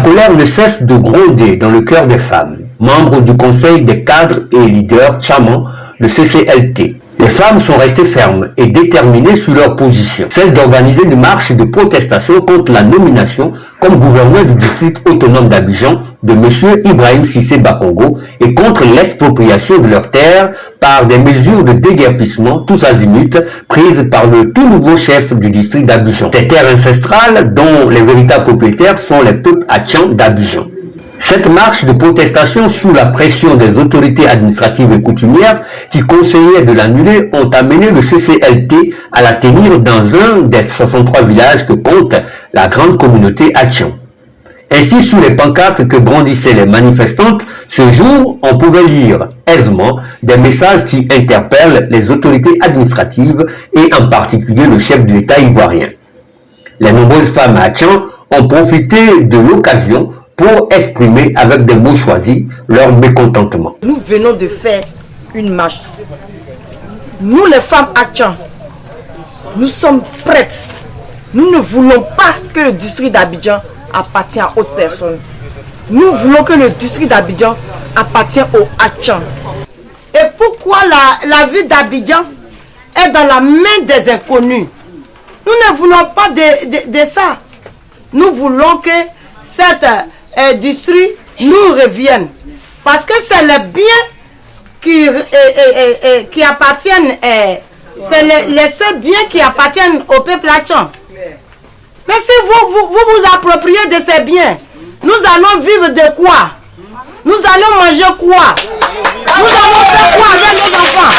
colère ne cesse de gronder dans le cœur des femmes, membres du Conseil des cadres et leaders Tchaman, le CCLT. Les femmes sont restées fermes et déterminées sur leur position, celle d'organiser une marche de protestation contre la nomination comme gouverneur du district autonome d'Abidjan de M. Ibrahim Cissé Bakongo et contre l'expropriation de leurs terres par des mesures de déguerpissement tous azimuts prises par le tout nouveau chef du district d'Abidjan. Ces terres ancestrales dont les véritables propriétaires sont les peuples Atchan d'Abidjan. Cette marche de protestation sous la pression des autorités administratives et coutumières qui conseillaient de l'annuler ont amené le CCLT à la tenir dans un des 63 villages que compte la grande communauté Atchan. Ainsi, sous les pancartes que brandissaient les manifestantes, ce jour, on pouvait lire aisément des messages qui interpellent les autorités administratives et en particulier le chef de l'État ivoirien. Les nombreuses femmes Atchan ont profité de l'occasion pour exprimer avec des mots choisis leur mécontentement. Nous venons de faire une marche. Nous les femmes Atchan, nous sommes prêtes. Nous ne voulons pas que le district d'Abidjan appartienne à autre personne. Nous voulons que le district d'Abidjan appartienne aux Atchan. Et pourquoi la ville d'Abidjan est dans la main des inconnus? Nous ne voulons pas de ça. Nous voulons que cet district nous revienne. Parce que c'est les biens qui appartiennent, c'est les seuls biens qui appartiennent au peuple Atchan. Mais si vous appropriez de ces biens, nous allons vivre de quoi? Nous allons manger quoi? Nous allons faire quoi avec nos enfants?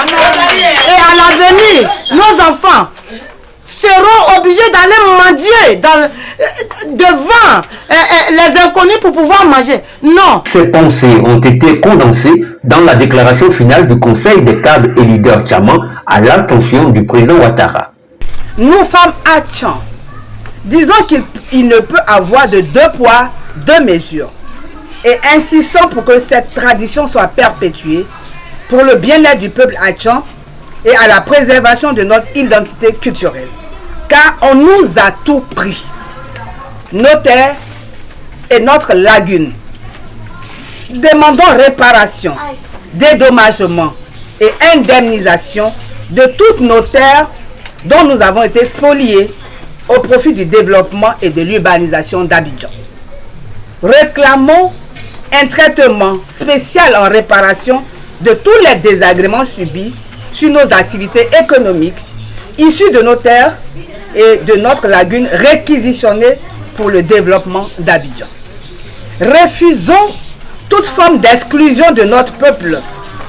Et à l'avenir, nos enfants seront obligés d'aller mendier devant les inconnus pour pouvoir manger. Non. Ces pensées ont été condensées dans la déclaration finale du Conseil des cadres et leaders Tchaman à l'attention du président Ouattara. Nous, femmes Atchan, disons qu'il ne peut avoir de deux poids, deux mesures. Et insistons pour que cette tradition soit perpétuée pour le bien-être du peuple Atchan et à la préservation de notre identité culturelle. Car on nous a tout pris, nos terres et notre lagune. Demandons réparation, dédommagement et indemnisation de toutes nos terres dont nous avons été spoliés au profit du développement et de l'urbanisation d'Abidjan. Réclamons un traitement spécial en réparation de tous les désagréments subis sur nos activités économiques issues de nos terres et de notre lagune réquisitionnée pour le développement d'Abidjan. Refusons toute forme d'exclusion de notre peuple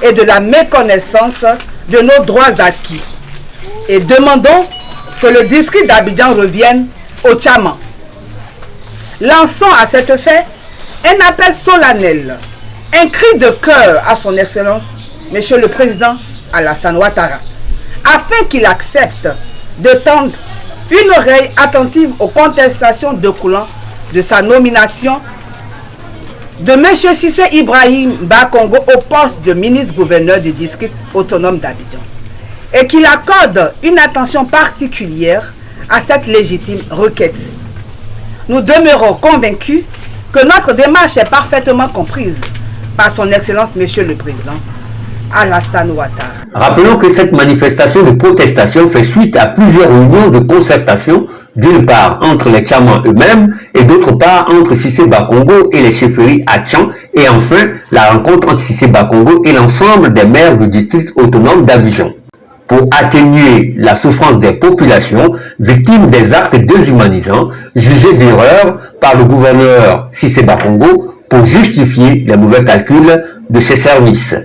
et de la méconnaissance de nos droits acquis et demandons que le district d'Abidjan revienne au Tchaman. Lançons à cet effet un appel solennel, un cri de cœur à son Excellence, Monsieur le Président Alassane Ouattara, afin qu'il accepte de tendre une oreille attentive aux contestations découlant de sa nomination de M. Cissé Ibrahim Bakongo au poste de ministre-gouverneur du district autonome d'Abidjan et qu'il accorde une attention particulière à cette légitime requête. Nous demeurons convaincus que notre démarche est parfaitement comprise par son Excellence Monsieur le Président Alassane Ouattara. Rappelons que cette manifestation de protestation fait suite à plusieurs réunions de concertation, d'une part entre les Tchaman eux-mêmes et d'autre part entre Cissé Bakongo et les chefferies Atchan, et enfin la rencontre entre Cissé Bakongo et l'ensemble des maires du district autonome d'Abidjan, pour atténuer la souffrance des populations victimes des actes déshumanisants jugés d'erreur par le gouverneur Cissé Bakongo pour justifier les mauvais calculs de ses services.